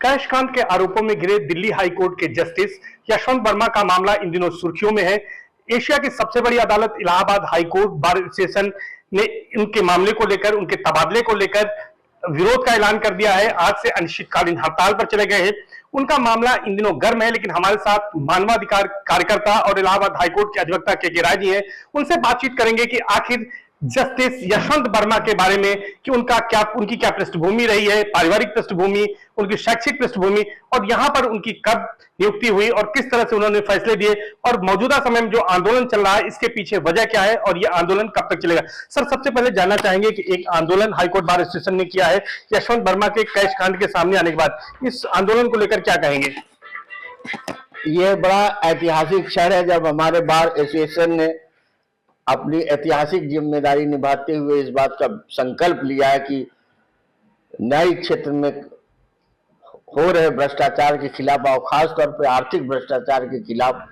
Cash के आरोपों में घिरे दिल्ली हाई कोर्ट के जस्टिस यशवंत वर्मा का मामला इन दिनों सुर्खियों में है। एशिया की सबसे बड़ी अदालत Allahabad high court bar association ने उनके मामले को लेकर, उनके तबादले को लेकर विरोध का ऐलान कर दिया है। आज से अनिश्चितकालीन हड़ताल पर चले गए हैं। उनका मामला इन दिनों गर्म है, लेकिन हमारे साथ मानवाधिकार कार्यकर्ता और इलाहाबाद हाईकोर्ट के अधिवक्ता के राय जी हैं। उनसे बातचीत करेंगे कि आखिर जस्टिस यशवंत वर्मा के बारे में कि उनकी क्या पृष्ठभूमि रही है, पारिवारिक पृष्ठभूमि, उनकी शैक्षिक पृष्ठभूमि, और यहां पर उनकी कब नियुक्ति हुई और किस तरह से उन्होंने फैसले दिए, और मौजूदा समय में जो आंदोलन चल रहा है इसके पीछे वजह क्या है और यह आंदोलन कब तक चलेगा। सर, सबसे पहले जानना चाहेंगे कि एक आंदोलन हाईकोर्ट बार एसोसिएशन ने किया है यशवंत वर्मा के कैश कांड के सामने आने के बाद, इस आंदोलन को लेकर क्या कहेंगे? ये बड़ा ऐतिहासिक क्षण है जब हमारे बार एसोसिएशन ने अपनी ऐतिहासिक जिम्मेदारी निभाते हुए इस बात का संकल्प लिया है कि न्यायिक क्षेत्र में हो रहे भ्रष्टाचार के खिलाफ और खासतौर पर आर्थिक भ्रष्टाचार के खिलाफ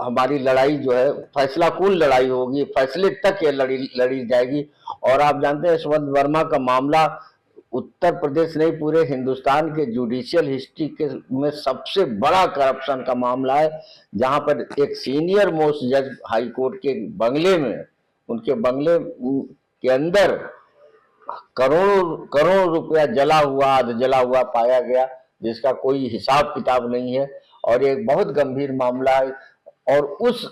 हमारी लड़ाई जो है फैसला कून लड़ाई होगी, फैसले तक ये लड़ी जाएगी। और आप जानते हैं यशवंत वर्मा का मामला उत्तर प्रदेश नहीं पूरे हिंदुस्तान के जुडिशियल हिस्ट्री के में सबसे बड़ा करप्शन का मामला है, जहां पर एक सीनियर मोस्ट जज हाई कोर्ट के बंगले में, उनके बंगले के अंदर करोड़ों रुपया जला हुआ पाया गया, जिसका कोई हिसाब किताब नहीं है। और एक बहुत गंभीर मामला है, और उस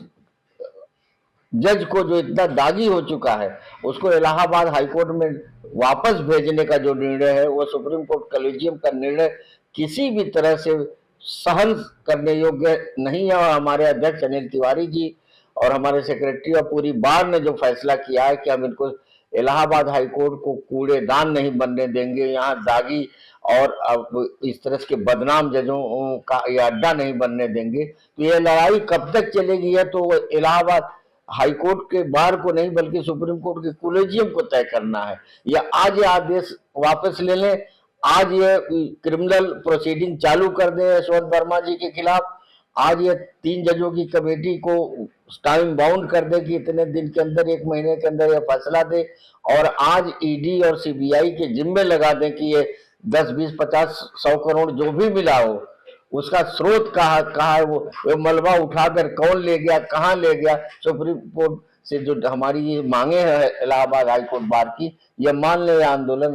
जज को जो इतना दागी हो चुका है उसको इलाहाबाद हाईकोर्ट में वापस भेजने का जो निर्णय है वो सुप्रीम कोर्ट कॉलेजियम का निर्णय किसी भी तरह से सहन करने योग्य नहीं है। और हमारे अध्यक्ष अनिल तिवारी जी और हमारे सेक्रेटरी और पूरी बार ने जो फैसला किया है कि हम इनको इलाहाबाद हाईकोर्ट को कूड़ेदान नहीं बनने देंगे, यहाँ दागी और इस तरह के बदनाम जजों का ये अड्डा नहीं बनने देंगे। तो ये लड़ाई कब तक चलेगी है तो इलाहाबाद हाईकोर्ट के बार को नहीं बल्कि सुप्रीम कोर्ट के कॉलेजियम को तय करना है। या आज ये आदेश वापस ले लें, आज ये क्रिमिनल प्रोसीडिंग चालू कर दें यशवंत वर्मा जी के खिलाफ, आज ये 3 जजों की कमेटी को टाइम बाउंड कर दे कि इतने दिन के अंदर, 1 महीने के अंदर ये फैसला दे, और आज ईडी और सीबीआई के जिम्मे लगा दें कि ये 10, 20, 50, 100 करोड़ जो भी मिला हो उसका स्रोत कहाँ है, वो मलबा उठाकर कौन ले गया, कहाँ ले गया। सुप्रीम कोर्ट से जो हमारी ये मांगे हैं इलाहाबाद हाईकोर्ट बार की, ये मान ले आंदोलन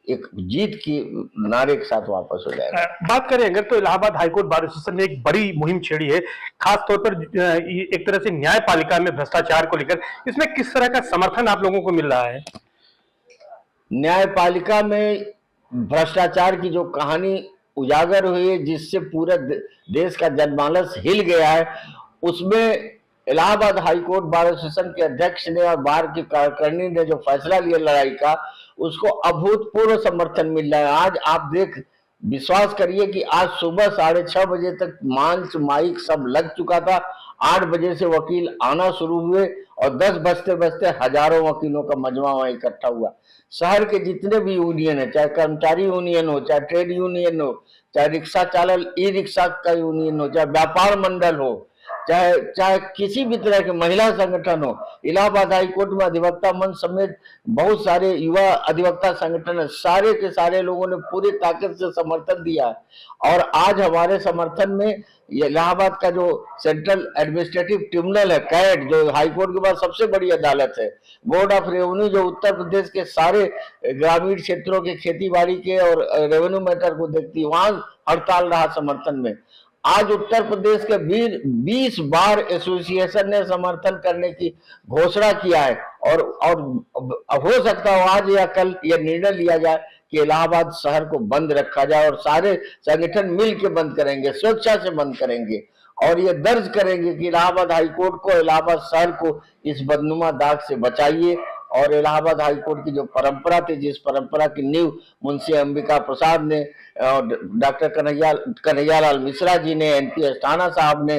एक जीत की नारे के साथ वापस हो जाएगा। बात करें अगर तो इलाहाबाद हाईकोर्ट बार एसोसिएशन ने एक बड़ी मुहिम छेड़ी है, खास तौर पर एक तरह से न्यायपालिका में भ्रष्टाचार को लेकर। इसमें किस तरह का समर्थन आप लोगों को मिल रहा है? न्यायपालिका में भ्रष्टाचार की जो कहानी उजागर हुई है, जिससे पूरा देश का जनमानस हिल गया है, उसमें इलाहाबाद हाईकोर्ट बार एसोसिएशन के अध्यक्ष ने और बार की कार्यकारिणी ने जो फैसला लिया लड़ाई का, उसको अभूतपूर्व समर्थन मिल रहा है। आज आप विश्वास करिए कि आज सुबह 6:30 बजे तक मंच माइक सब लग चुका था। 8 बजे से वकील आना शुरू हुए और 10 बजते हजारों वकीलों का मजमा वहां इकट्ठा हुआ। शहर के जितने भी यूनियन है, चाहे कर्मचारी यूनियन हो, चाहे ट्रेड यूनियन हो, चाहे रिक्शा चालक ई रिक्शा का यूनियन हो, चाहे व्यापार मंडल हो, चाहे किसी भी तरह के महिला संगठन हो, इलाहाबाद हाईकोर्ट में अधिवक्ता मंच समेत बहुत सारे युवा अधिवक्ता संगठन है, सारे के सारे लोगों ने पूरी ताकत से समर्थन दिया। और आज हमारे समर्थन में इलाहाबाद का जो सेंट्रल एडमिनिस्ट्रेटिव ट्रिब्यूनल है, कैट, जो हाईकोर्ट के बाद सबसे बड़ी अदालत है, बोर्ड ऑफ रेवेन्यू जो उत्तर प्रदेश के सारे ग्रामीण क्षेत्रों के खेती बाड़ी के और रेवेन्यू मैटर को देखती है, वहां हड़ताल रहा समर्थन में। आज उत्तर प्रदेश के 20 बार एसोसिएशन ने समर्थन करने की घोषणा किया है, और हो सकता है आज या कल यह निर्णय लिया जाए कि इलाहाबाद शहर को बंद रखा जाए, और सारे संगठन मिल के बंद करेंगे, स्वेच्छा से बंद करेंगे, और ये दर्ज करेंगे कि इलाहाबाद हाईकोर्ट को, इलाहाबाद शहर को इस बदनुमा दाग से बचाइए। और इलाहाबाद हाईकोर्ट की जो परंपरा थी, जिस परंपरा की नींव मुंशी अंबिका प्रसाद ने, डॉक्टर कन्हैयालाल मिश्रा जी ने, NP अस्थाना साहब ने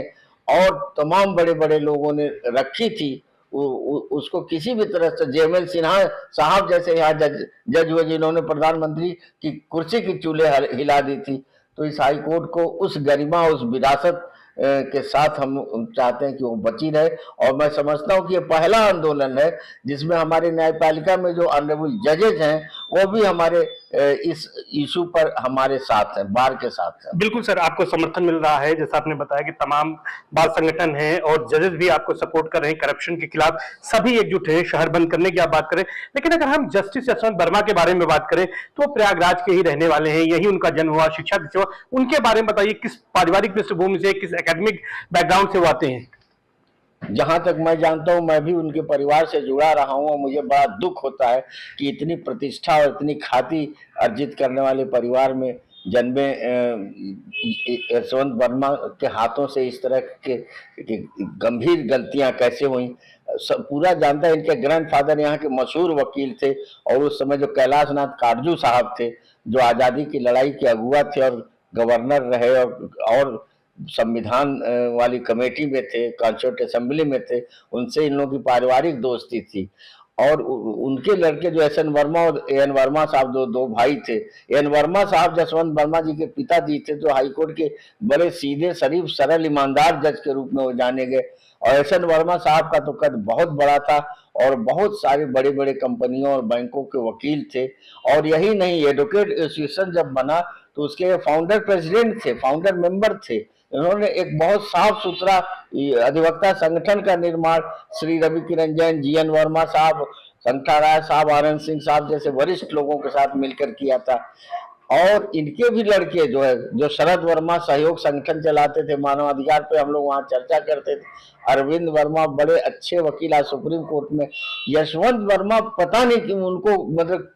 और तमाम बड़े बड़े लोगों ने रखी थी, उसको किसी भी तरह से, JML सिन्हा साहब जैसे यहाँ जज हुए जिन्होंने प्रधानमंत्री की कुर्सी की चूल्हे हिला दी थी, तो इस हाईकोर्ट को उस गरिमा, उस विरासत के साथ हम चाहते हैं कि वो बची रहे। और मैं समझता हूँ कि ये पहला आंदोलन है जिसमें हमारे न्यायपालिका में जो ऑनरेबल जजेज हैं वो भी हमारे इस इशू पर हमारे साथ है, बार के साथ है। बिल्कुल सर, आपको समर्थन मिल रहा है, जैसा आपने बताया कि तमाम बार संगठन हैं और जजेस भी आपको सपोर्ट कर रहे हैं, करप्शन के खिलाफ सभी एकजुट हैं शहर बंद करने की आप बात करें। लेकिन अगर हम जस्टिस यशवंत वर्मा के बारे में बात करें तो प्रयागराज के ही रहने वाले हैं, यही उनका जन्म हुआ, शिक्षा दीक्षा हुआ, उनके बारे में बताइए, किस पारिवारिक पृष्ठभूमि से, किस एकेडमिक बैकग्राउंड से वो आते हैं? जहां तक मैं जानता हूं, मैं भी उनके परिवार से जुड़ा रहा हूं और मुझे बड़ा दुख होता है कि इतनी प्रतिष्ठा और इतनी ख्याति अर्जित करने वाले परिवार में जन्मे यशवंत वर्मा के हाथों से इस तरह के गंभीर गलतियां कैसे हुई। सब पूरा जानता है। इनके ग्रैंडफादर यहाँ के मशहूर वकील थे और उस समय जो कैलाश नाथ काटजू साहब थे, जो आज़ादी की लड़ाई के अगुआ थे और गवर्नर रहे और संविधान वाली कमेटी में थे, कॉन्स्टिट्यूंट असेंबली में थे, उनसे इन लोगों की पारिवारिक दोस्ती थी। और उनके लड़के जो एस एन वर्मा और ए एन वर्मा साहब दो भाई थे। ए एन वर्मा साहब जसवंत वर्मा जी के पिताजी थे, जो हाईकोर्ट के बड़े सीधे, शरीफ, सरल, ईमानदार जज के रूप में वो जाने गए। और एस एन वर्मा साहब का तो कद बहुत बड़ा था और बहुत सारे बड़े बड़े कंपनियों और बैंकों के वकील थे। और यही नहीं, एडवोकेट एसोसिएशन जब बना तो उसके फाउंडर प्रेसिडेंट थे, फाउंडर मेंबर थे। इन्होंने एक बहुत साफ सुथरा अधिवक्ता संगठन का निर्माण श्री रवि किरण जैन, जी एन वर्मा साहब, संगठा राय साहब, आनंद सिंह साहब जैसे वरिष्ठ लोगों के साथ मिलकर किया था। और इनके भी लड़के जो है, जो शरद वर्मा सहयोग संगठन चलाते थे, मानवाधिकार पे हम लोग वहां चर्चा करते थे। अरविंद वर्मा बड़े अच्छे वकील, आज सुप्रीम कोर्ट में। यशवंत वर्मा पता नहीं कि उनको मतलब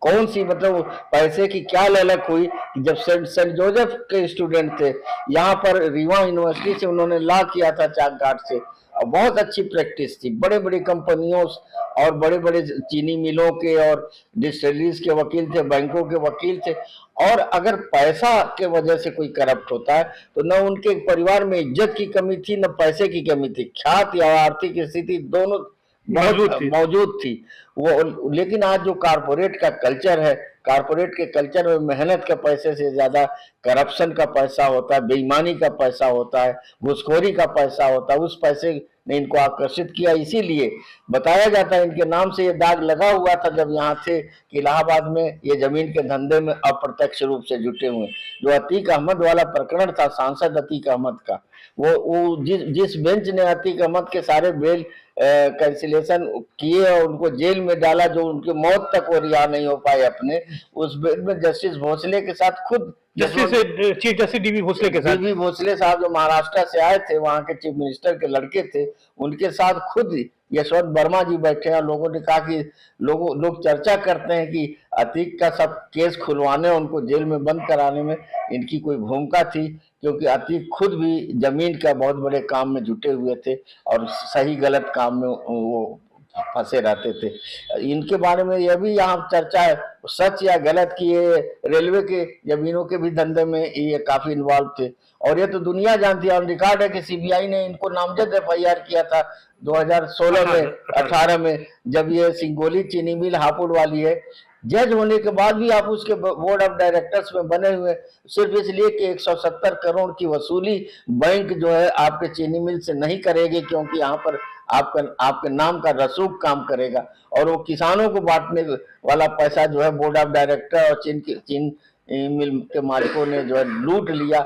कौन सी मतलब पैसे की क्या ललक हुई कि जब सेंट जोसेफ के स्टूडेंट थे, यहाँ पर रीवा यूनिवर्सिटी से उन्होंने लॉ किया था चाक घाट से, और बहुत अच्छी प्रैक्टिस थी। बड़े बड़े कंपनियों और बड़े बड़े चीनी मिलों के और डिस्टिलरीज के वकील थे, बैंकों के वकील थे। और अगर पैसा के वजह से कोई करप्ट होता है तो न उनके परिवार में इज्जत की कमी थी, न पैसे की कमी थी। ख्याति और आर्थिक स्थिति दोनों मौजूद थी वो। लेकिन आज जो कारपोरेट का कल्चर है, कारपोरेट के कल्चर में मेहनत के पैसे से ज्यादा करप्शन का पैसा होता है, बेईमानी का पैसा होता है, घूसखोरी का पैसा होता है। उस पैसे ने इनको आकर्षित किया, इसीलिए बताया जाता है इनके नाम से ये दाग लगा हुआ था जब यहाँ थे कि इलाहाबाद में ये जमीन के धंधे में अप्रत्यक्ष रूप से जुटे हुए। जो अतीक अहमद वाला प्रकरण था, सांसद अतीक अहमद का, वो जिस बेंच ने अतीक अहमद के सारे बेल कैंसिलेशन किए और उनको जेल में डाला, जो उनकी मौत तक वो रिहा नहीं हो पाए अपने, उस बेंच में जस्टिस भोसले के साथ खुद चीफ जस्टिस डीवी भोसले के साथ, डीवी भोसले साहब जो महाराष्ट्र से आए थे, वहां के चीफ मिनिस्टर के लड़के थे, उनके साथ खुद यशवंत वर्मा जी बैठे हैं। लोगों ने कहा कि लोग चर्चा करते हैं कि अतीक का सब केस खुलवाने, उनको जेल में बंद कराने में इनकी कोई भूमिका थी, क्योंकि अतीक खुद भी जमीन का बहुत बड़े काम में जुटे हुए थे और सही गलत काम में वो फंसे रहते थे। इनके बारे में यह भी यहाँ चर्चा है, सच या गलत, कि ये रेलवे के जमीनों के भी धंधे में ये काफी इन्वॉल्व थे। और ये तो दुनिया जानती है, और रिकॉर्ड है कि सीबीआई ने इनको नामजद एफआईआर किया था 2016 में, 18 में, जब ये सिंगोली चीनी मिल हापुड़ वाली है। जज होने के बाद भी आप उसके बोर्ड ऑफ डायरेक्टर्स में बने हुए, सिर्फ इसलिए कि 170 करोड़ की वसूली बैंक जो है आपके चीनी मिल से नहीं करेगी, क्योंकि यहाँ पर आपके नाम का रसूख काम करेगा। और वो किसानों को बांटने वाला पैसा जो है बोर्ड ऑफ डायरेक्टर और चीन मिल के मालिकों ने जो है लूट लिया।